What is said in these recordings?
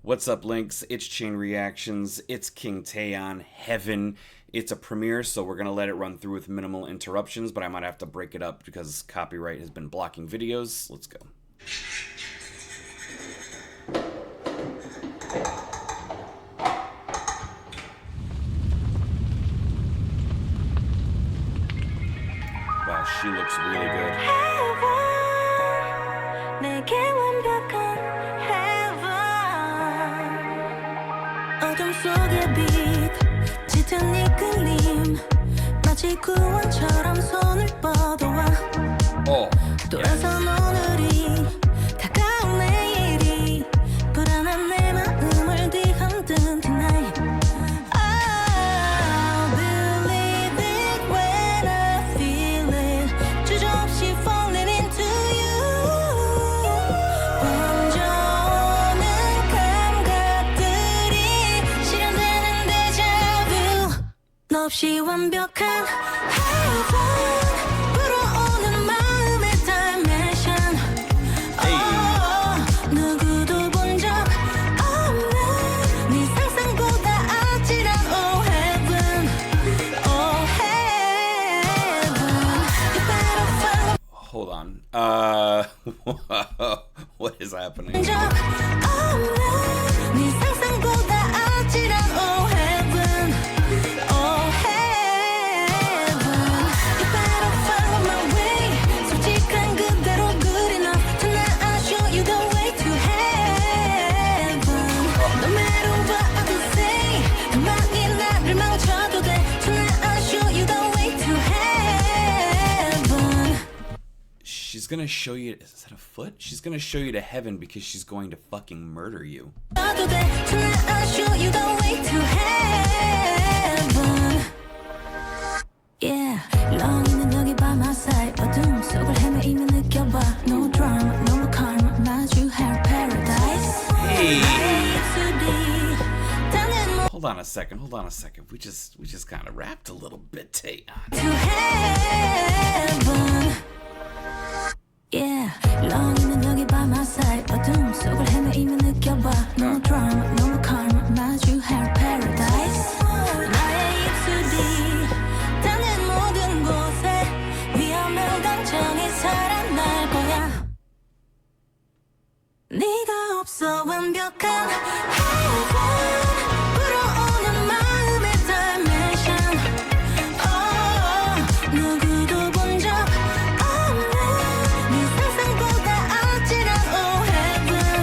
What's up, Links? It's Chain Reactions. It's King Taeyeon. Heaven. It's a premiere, so we're going to let it run through with minimal interruptions, but I might have to break it up because copyright has been blocking videos. Let's go. Wow, she looks really good. Oh, 없이 완벽한 불어오는 마음의 dimension. 누구도 본 적 없는 네 상상보다 아찔한 oh heaven, oh heaven. You better follow. hold on. What is happening? 적 없는 네 상상보다 아찔한 oh heaven. She's gonna show you, is that a foot? She's gonna show you to heaven because she's going to fucking murder you. Yeah, long 여기 by my side. 어둠 속을 헤매이며 느껴봐. No drama, no karma. 마주 할 paradise. Hey. Hold on a second. We just kind of rapped a little bit, Taeyeon. To heaven. Yeah, long 여기 by my side. 어둠 속을 헤매이며 느껴봐. No drama, no karma. 마주 할 paradise. 나의 입술이 닿는 모든 곳에 위험한 감정이 살아날 거야. 네가 없어 완벽한 heaven. 불어오는 마음의 dimension. 누구도 본 적 없는 네 상상보다 아찔한 oh heaven,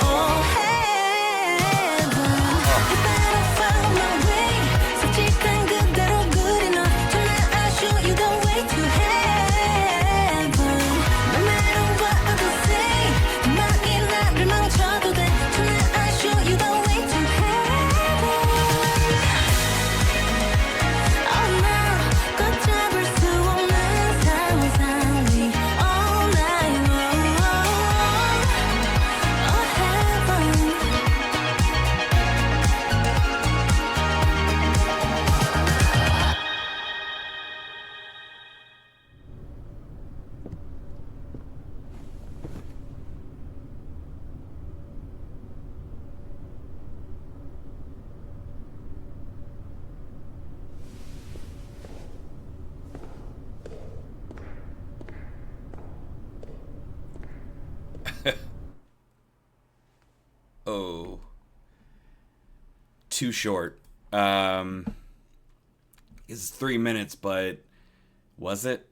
oh heaven. You better follow my way. 솔직한 그대로 good enough. Tonight I'll show you the way to heaven. No matter what others say, 음악이 나를 망쳐도 돼. Tonight I'll show you the way to heaven. Oh no, 걷잡을 수 없는 상상이 all night long. Oh heaven. Oh, too short. It's 3 minutes, but was it?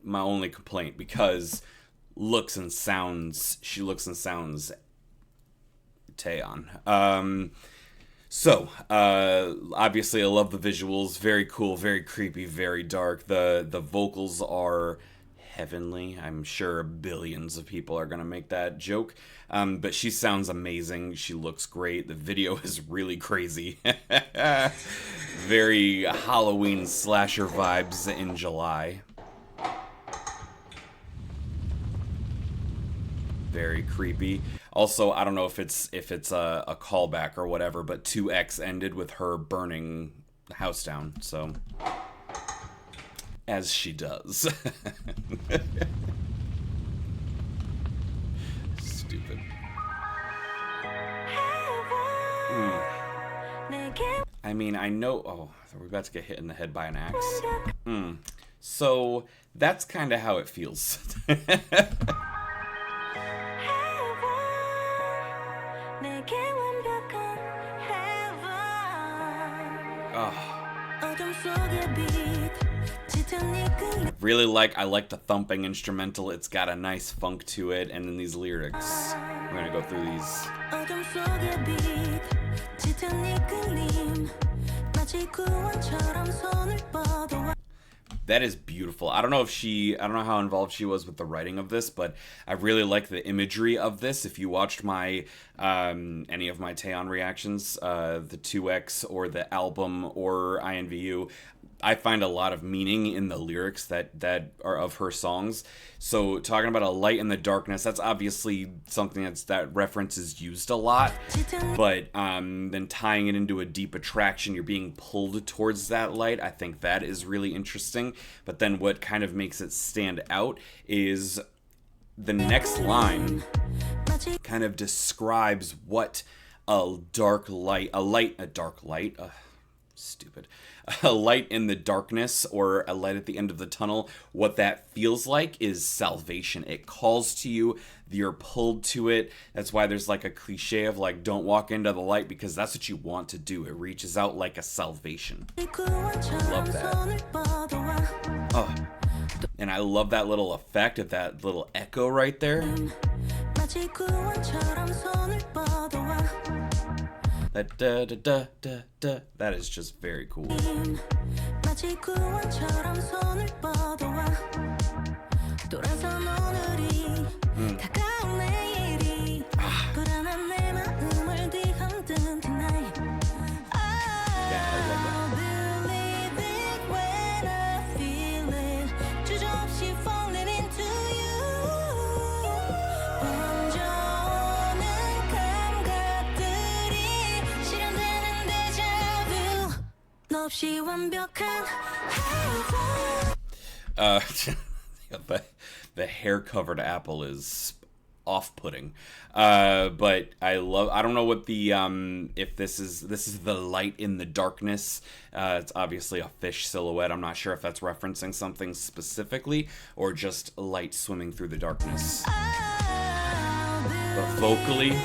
My only complaint, because looks and sounds, she looks and sounds Taeyeon. So obviously I love the visuals, very cool, very creepy, very dark. The vocals are heavenly. I'm sure billions of people are gonna make that joke, but she sounds amazing. She looks great. The video is really crazy. Very Halloween slasher vibes in July. Very creepy. Also, I don't know if it's a callback or whatever, but 2X ended with her burning the house down, so as she does. Stupid. mean, I know... Oh, we're about to get hit in the head by an axe. So, that's kind of how it feels. I like the thumping instrumental. It's got a nice funk to it, and then these lyrics. We're gonna go through these. That is beautiful. I don't know how involved she was with the writing of this, but I really like the imagery of this. If you watched my any of my Taeyeon reactions, the 2X or the album or INVU, I find a lot of meaning in the lyrics that are of her songs. So talking about a light in the darkness, that's obviously something that reference is used a lot. But then tying it into a deep attraction, you're being pulled towards that light. I think that is really interesting. But then what kind of makes it stand out is the next line kind of describes what a dark light, a light in the darkness, or a light at the end of the tunnel, what that feels like is salvation. It calls to you, you're pulled to it. That's why there's like a cliche of like, don't walk into the light, because that's what you want to do. It reaches out like a salvation. Love that. Oh. And I love that little effect of that little echo right there. That da da da da da. That is just very cool. The hair-covered apple is off-putting, but I don't know what the if this is the light in the darkness. It's obviously a fish silhouette. I'm not sure if that's referencing something specifically or just light swimming through the darkness. But vocally.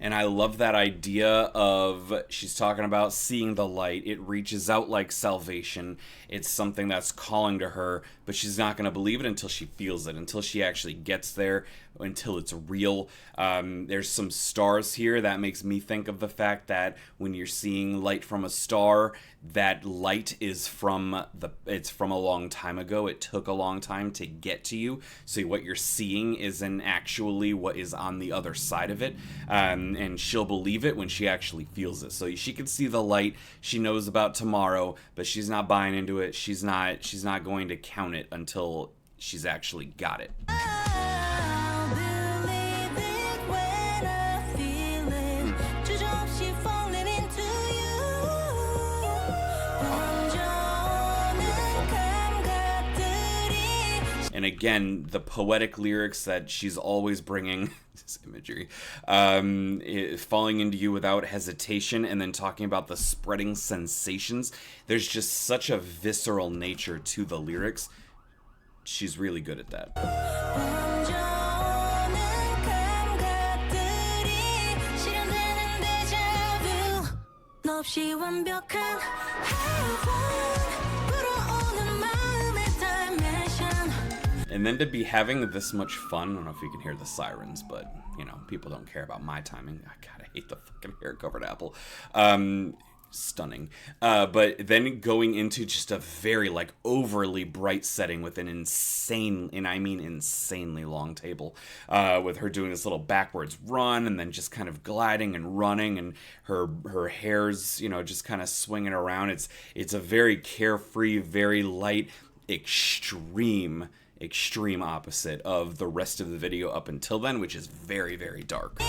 And I love that idea of, she's talking about seeing the light. It reaches out like salvation. It's something that's calling to her, but she's not going to believe it until she feels it, until she actually gets there, until it's real. There's some stars here. That makes me think of the fact that when you're seeing light from a star, that light is it's from a long time ago. It took a long time to get to you. So what you're seeing isn't actually what is on the other side of it. And she'll believe it when she actually feels it. So she can see the light. She knows about tomorrow, but she's not buying into it. She's not going to count it until she's actually got it. And again, the poetic lyrics that she's always bringing, this imagery, falling into you without hesitation, and then talking about the spreading sensations. There's just such a visceral nature to the lyrics. She's really good at that. And then to be having this much fun, I don't know if you can hear the sirens, but, you know, people don't care about my timing. God, I hate the fucking hair-covered apple. Stunning. But then going into just a very, like, overly bright setting with an insane, and I mean insanely long table, with her doing this little backwards run, and then just kind of gliding and running, and her hair's, you know, just kind of swinging around. It's a very carefree, very light, extreme opposite of the rest of the video up until then, which is very, very dark.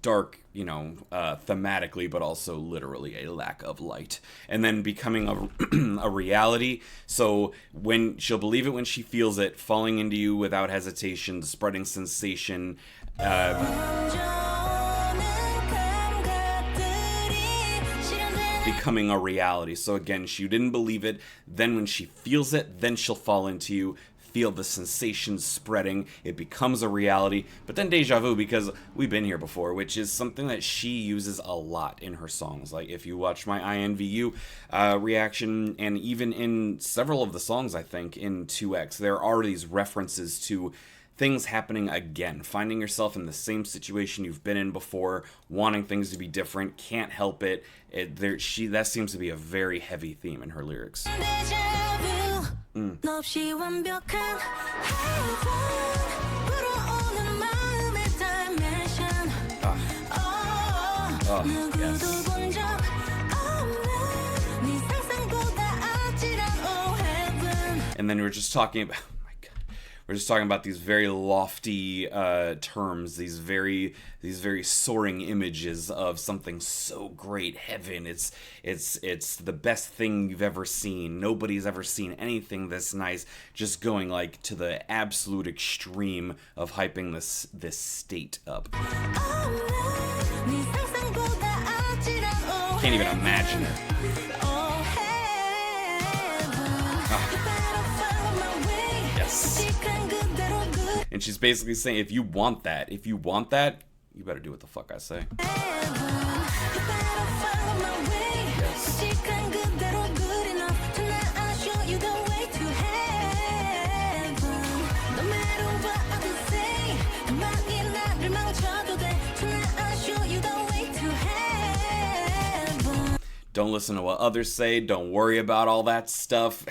Dark, you know, thematically, but also literally a lack of light. And then becoming a reality. So when she'll believe it when she feels it, falling into you without hesitation, the spreading sensation. becoming a reality. So again, she didn't believe it. Then when she feels it, then she'll fall into you. Feel the sensations spreading. It becomes a reality. But then deja vu, because we've been here before, which is something that she uses a lot in her songs. Like if you watch my INVU reaction, and even in several of the songs, I think, in 2X, there are these references to things happening again, finding yourself in the same situation you've been in before, wanting things to be different, can't help it. That seems to be a very heavy theme in her lyrics. 너 없이 완벽한 heaven 불어오는 마음의 dimension 누구도 본 적 없는 네 상상보다 아찔한 oh heaven. And then we're just talking about, we're just talking about these very lofty terms, these very soaring images of something so great, heaven. It's the best thing you've ever seen. Nobody's ever seen anything this nice. Just going like to the absolute extreme of hyping this state up. Can't even imagine it. Yes. And she's basically saying, if you want that, you better do what the fuck I say. Yes. Don't listen to what others say. Don't worry about all that stuff.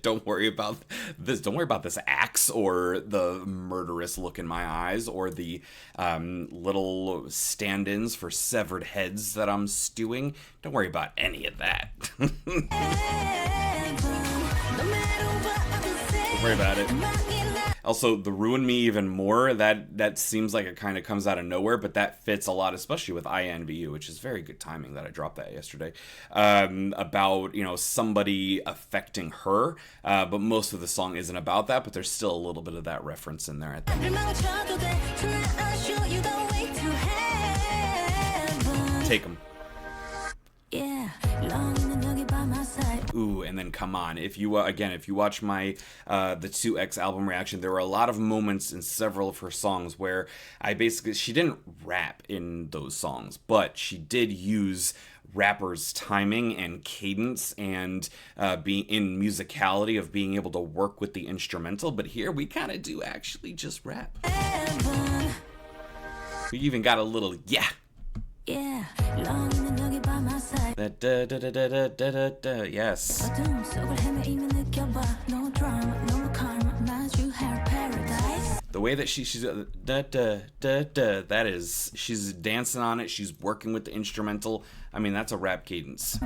Don't worry about this. Don't worry about this axe or the murderous look in my eyes or the little stand-ins for severed heads that I'm stewing. Don't worry about any of that. Don't worry about it. Also, the ruin me even more, that seems like it kind of comes out of nowhere, but that fits a lot, especially with INVU, which is very good timing that I dropped that yesterday, about, somebody affecting her, but most of the song isn't about that, but there's still a little bit of that reference in there, I think. Take 'em. Yeah. Ooh, and then come on. If you watch my the 2X album reaction, there were a lot of moments in several of her songs where she didn't rap in those songs, but she did use rappers' timing and cadence and being in musicality of being able to work with the instrumental. But here we kind of do actually just rap. We even got a little yeah. That yes. The way that she's that is, she's dancing on it, she's working with the instrumental. I mean, that's a rap cadence.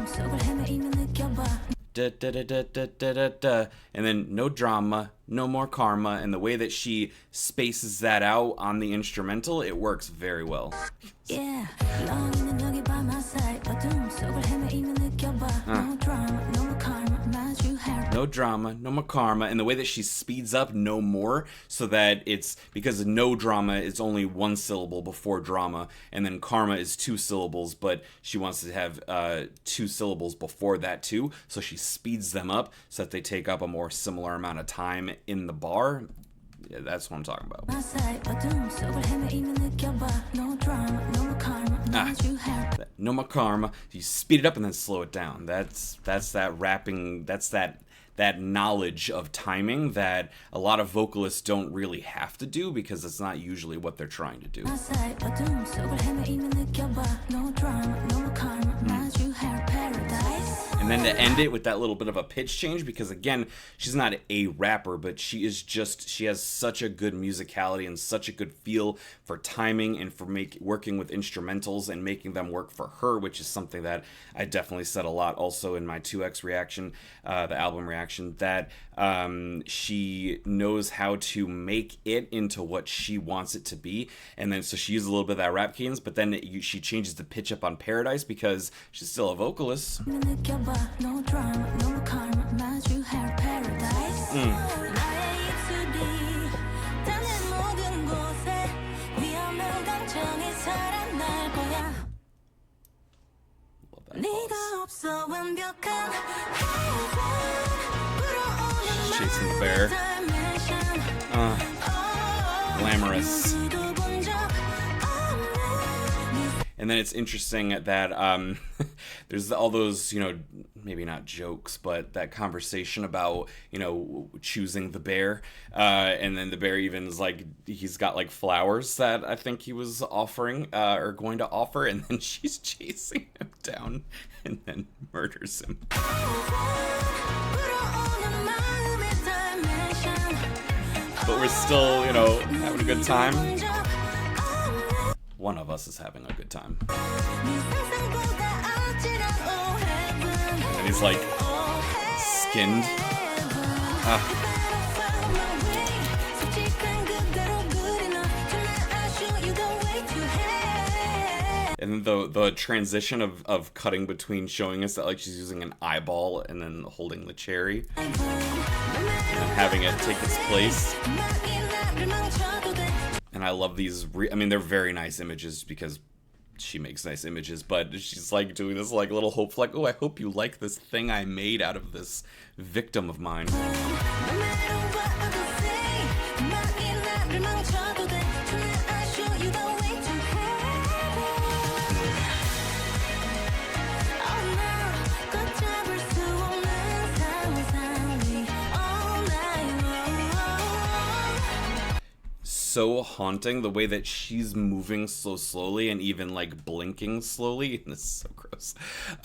And then no drama, no more karma, and the way that she spaces that out on the instrumental, it works very well. Yeah. No drama, no more karma, and the way that she speeds up no more, so that it's, because no drama is only one syllable before drama, and then karma is 2 syllables, but she wants to have 2 syllables before that too, so she speeds them up so that they take up a more similar amount of time in the bar. Yeah, that's what I'm talking about. No more karma. You speed it up and then slow it down. That's that rapping. That's that knowledge of timing that a lot of vocalists don't really have to do, because it's not usually what they're trying to do. And then to end it with that little bit of a pitch change, because again, she's not a rapper, but she has such a good musicality and such a good feel for timing and for working with instrumentals and making them work for her, which is something that I definitely said a lot also in my 2X reaction, the album reaction, that she knows how to make it into what she wants it to be. And then so she uses a little bit of that rap cadence, but then she changes the pitch up on Paradise because she's still a vocalist. No drama, no karma, you have paradise. Love that. She's chasing the bear. Glamorous. And then it's interesting that there's all those, maybe not jokes, but that conversation about, choosing the bear. And then the bear even is like, he's got like flowers that I think he was offering or going to offer. And then she's chasing him down and then murders him. But we're still, having a good time. One of us is having a good time. And he's like skinned. And the transition of cutting between showing us that like she's using an eyeball and then holding the cherry and then having it take its place. And I love these, they're very nice images because she makes nice images, but she's like doing this like little hope, like, oh, I hope you like this thing I made out of this victim of mine. So haunting the way that she's moving so slowly and even like blinking slowly. This is so gross.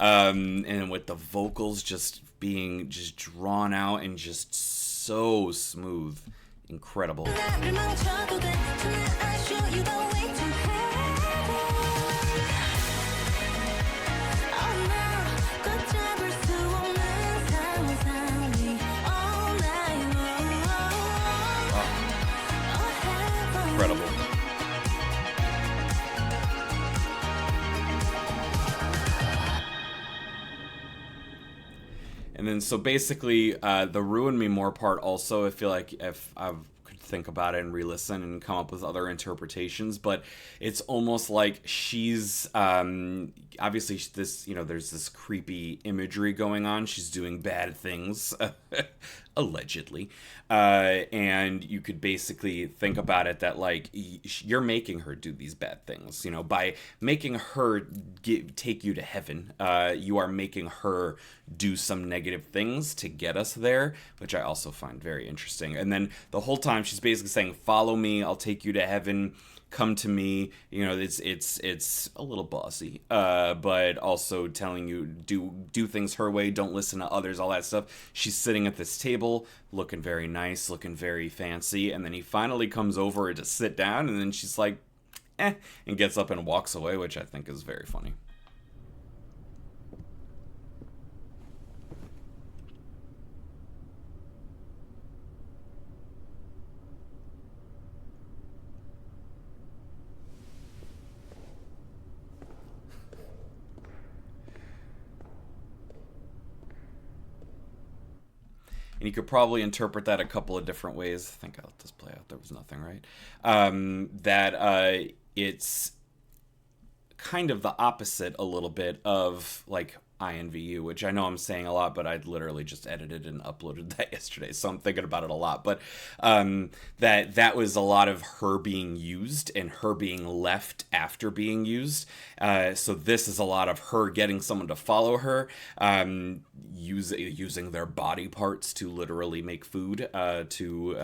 And with the vocals just being just drawn out and just so smooth. Incredible. Incredible. And then so basically the Ruin Me More part also, I feel like if I could think about it and re-listen and come up with other interpretations, but it's almost like she's obviously this, there's this creepy imagery going on. She's doing bad things allegedly, and you could basically think about it that like you're making her do these bad things, by making her take you to heaven. You are making her do some negative things to get us there, which I also find very interesting. And then the whole time she's basically saying, follow me, I'll take you to heaven, come to me. It's a little bossy, but also telling you do things her way, don't listen to others, all that stuff. She's sitting at this table looking very nice, looking very fancy, and then he finally comes over to sit down, and then she's like and gets up and walks away, which I think is very funny. And you could probably interpret that a couple of different ways. I think I'll just play out. There was nothing, right? That it's kind of the opposite a little bit of like INVU, which I know I'm saying a lot, but I literally just edited and uploaded that yesterday, so I'm thinking about it a lot. But that was a lot of her being used and her being left after being used. So this is a lot of her getting someone to follow her, using their body parts to literally make food, to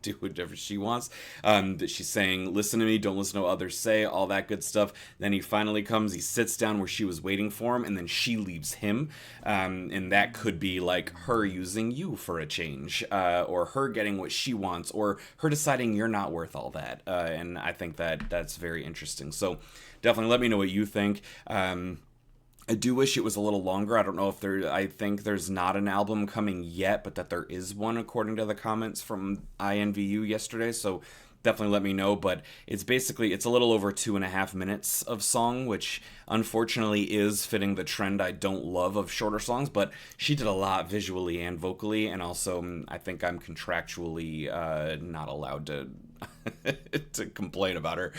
do whatever she wants. That she's saying, listen to me, don't listen to what others say, all that good stuff. Then he finally comes, he sits down where she was waiting for him, and then she leaves him, and that could be like her using you for a change, or her getting what she wants, or her deciding you're not worth all that, and I think that's very interesting. So definitely let me know what you think. I do wish it was a little longer. I don't know if I think there's not an album coming yet, but that there is one according to the comments from INVU yesterday, so definitely let me know. But it's a little over 2.5 minutes of song, which unfortunately is fitting the trend I don't love of shorter songs, but she did a lot visually and vocally, and also I think I'm contractually not allowed to to complain about her.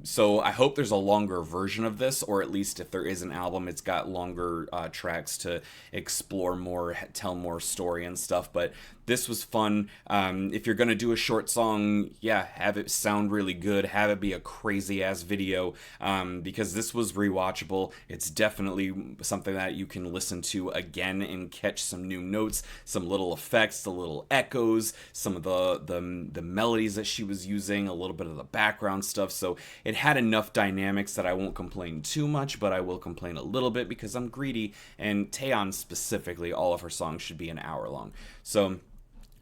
So I hope there's a longer version of this, or at least if there is an album, it's got longer tracks to explore more, tell more story and stuff. But this was fun. If you're gonna do a short song, yeah, have it sound really good, have it be a crazy ass video, because this was rewatchable. It's definitely something that you can listen to again and catch some new notes, some little effects, the little echoes, some of the melodies that she was using, a little bit of the background stuff. So it had enough dynamics that I won't complain too much, but I will complain a little bit because I'm greedy, and Taeyeon specifically, all of her songs should be an hour long. So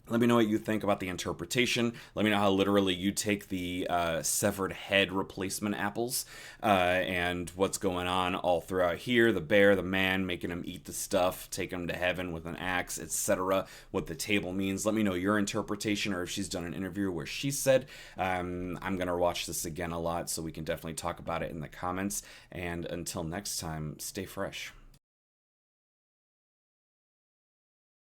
let me know what you think about the interpretation. Let me know how literally you take the severed head replacement apples and what's going on all throughout here. The bear, the man, making him eat the stuff, take him to heaven with an axe, etc. What the table means. Let me know your interpretation, or if she's done an interview where she said. I'm going to watch this again a lot, so we can definitely talk about it in the comments. And until next time, stay fresh.